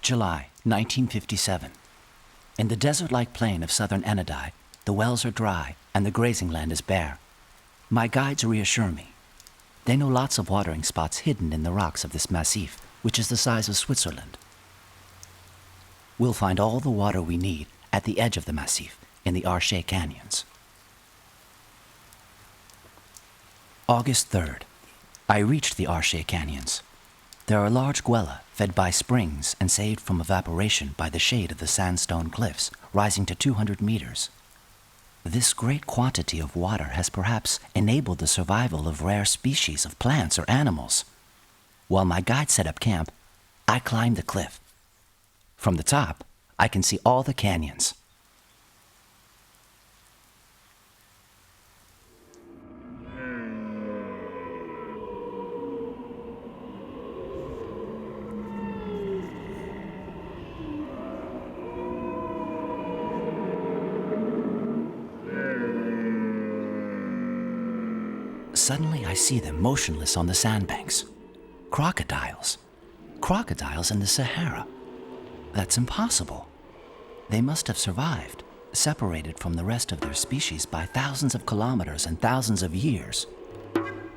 July 1957. In the desert-like plain of southern Ennedi, the wells are dry and the grazing land is bare. My guides reassure me. They know lots of watering spots hidden in the rocks of this massif, which is the size of Switzerland. We'll find all the water we need at the edge of the massif in the Arche canyons. August 3rd. I reached the Arche canyons. There are large gueltas fed by springs and saved from evaporation by the shade of the sandstone cliffs rising to 200 meters. This great quantity of water has perhaps enabled the survival of rare species of plants or animals. While my guide set up camp, I climbed the cliff. From the top, I can see all the canyons. Suddenly I see them motionless on the sandbanks. Crocodiles. Crocodiles in the Sahara. That's impossible. They must have survived, separated from the rest of their species by thousands of kilometers and thousands of years.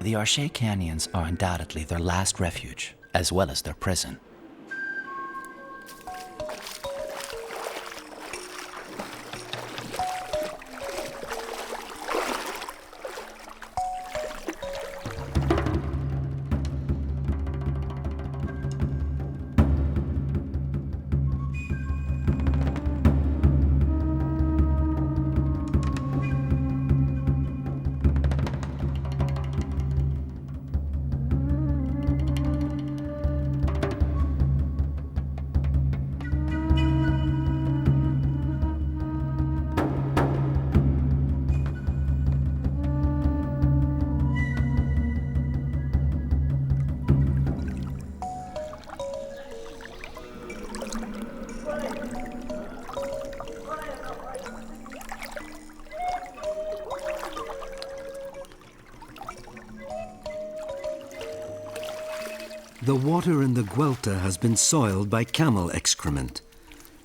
The Arche canyons are undoubtedly their last refuge, as well as their prison. The water in the guelta has been soiled by camel excrement.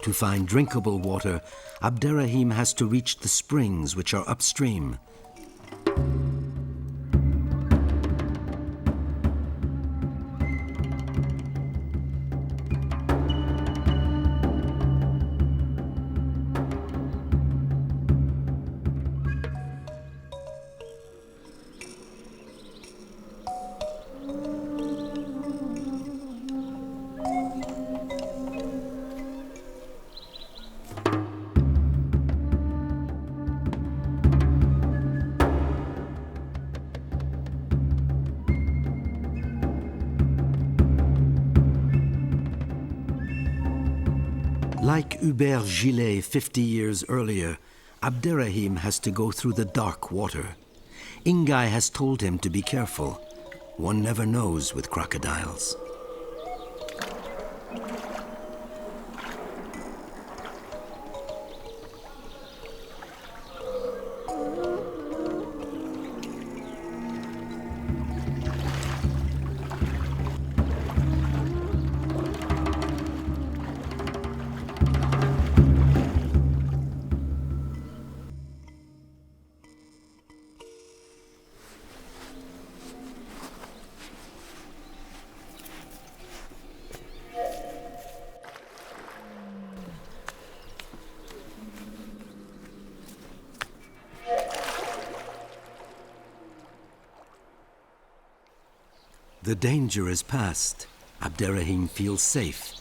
To find drinkable water, Abderrahim has to reach the springs which are upstream. Like Hubert Gillet 50 years earlier, Abderrahim has to go through the dark water. Ingai has told him to be careful. One never knows with crocodiles. The danger is past. Abderrahim feels safe.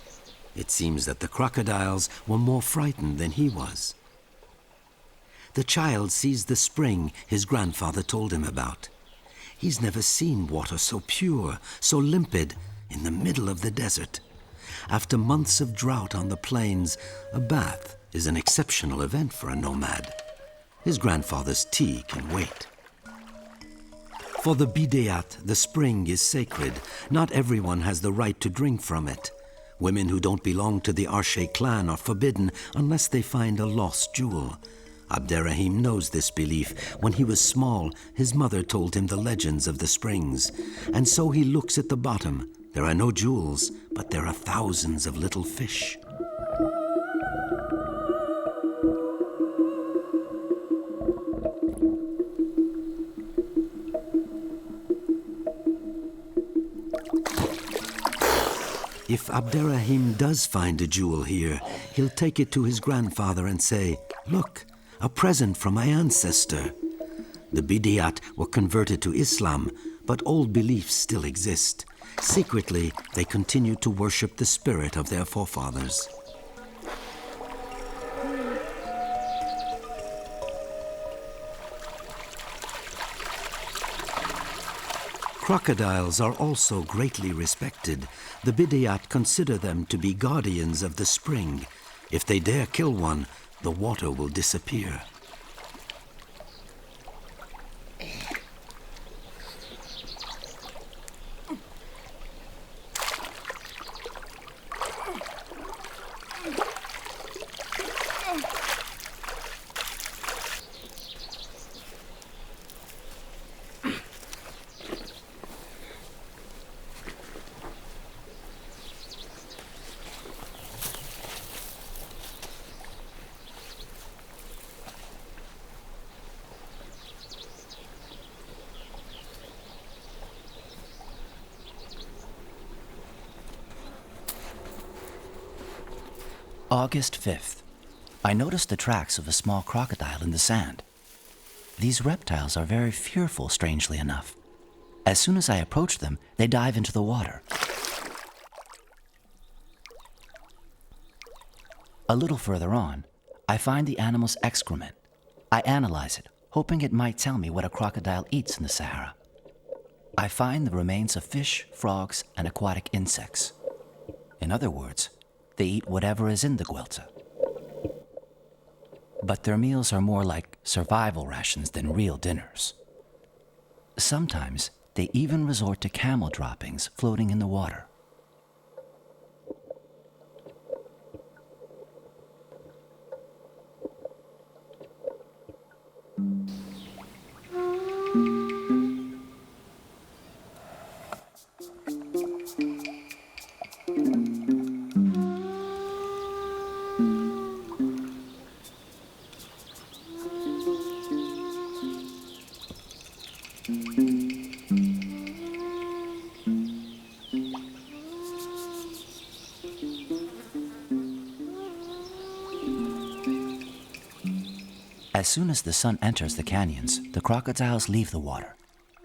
It seems that the crocodiles were more frightened than he was. The child sees the spring his grandfather told him about. He's never seen water so pure, so limpid, in the middle of the desert. After months of drought on the plains, a bath is an exceptional event for a nomad. His grandfather's tea can wait. For the Bidéat, the spring is sacred. Not everyone has the right to drink from it. Women who don't belong to the Arche clan are forbidden unless they find a lost jewel. Abderrahim knows this belief. When he was small, his mother told him the legends of the springs, and so he looks at the bottom There are no jewels, but there are thousands of little fish. If Abderrahim does find a jewel here, he'll take it to his grandfather and say, "Look, a present from my ancestor." The Bidiyat were converted to Islam, but old beliefs still exist. Secretly, they continue to worship the spirit of their forefathers. Crocodiles are also greatly respected. The Bidiyat consider them to be guardians of the spring. If they dare kill one, the water will disappear. August 5th. I noticed the tracks of a small crocodile in the sand. These reptiles are very fearful, strangely enough. As soon as I approach them, they dive into the water. A little further on, I find the animal's excrement. I analyze it, hoping it might tell me what a crocodile eats in the Sahara. I find the remains of fish, frogs, and aquatic insects. In other words, they eat whatever is in the guelta. But their meals are more like survival rations than real dinners. Sometimes they even resort to camel droppings floating in the water. As soon as the sun enters the canyons, the crocodiles leave the water.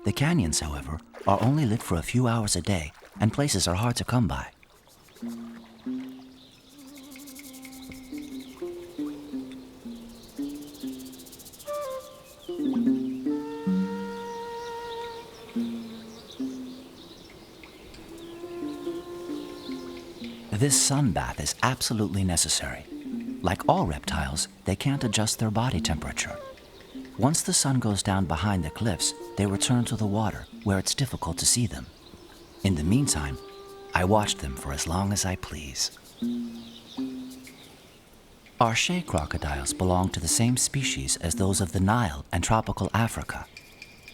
The canyons, however, are only lit for a few hours a day, and places are hard to come by. This sun bath is absolutely necessary. Like all reptiles, they can't adjust their body temperature. Once the sun goes down behind the cliffs, they return to the water, where it's difficult to see them. In the meantime, I watch them for as long as I please. Arshay crocodiles belong to the same species as those of the Nile and tropical Africa.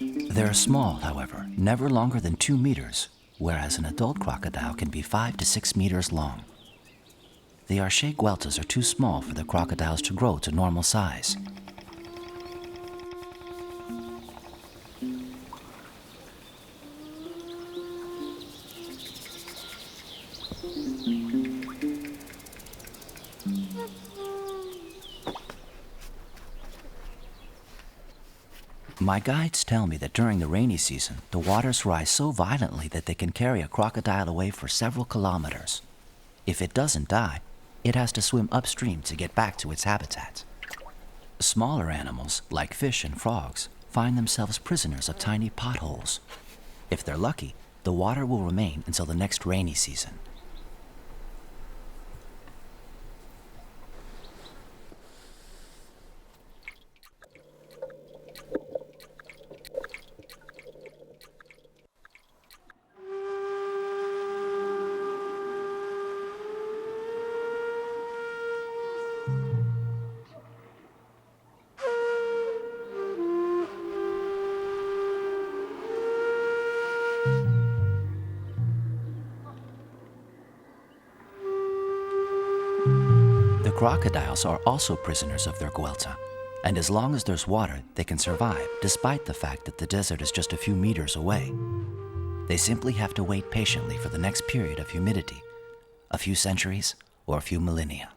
They're small, however, never longer than 2 meters, whereas an adult crocodile can be 5 to 6 meters long. The Arshay gueltas are too small for the crocodiles to grow to normal size. My guides tell me that during the rainy season, the waters rise so violently that they can carry a crocodile away for several kilometers. If it doesn't die, it has to swim upstream to get back to its habitat. Smaller animals, like fish and frogs, find themselves prisoners of tiny potholes. If they're lucky, the water will remain until the next rainy season. Crocodiles are also prisoners of their guelta, and as long as there's water, they can survive despite the fact that the desert is just a few meters away. They simply have to wait patiently for the next period of humidity, a few centuries or a few millennia.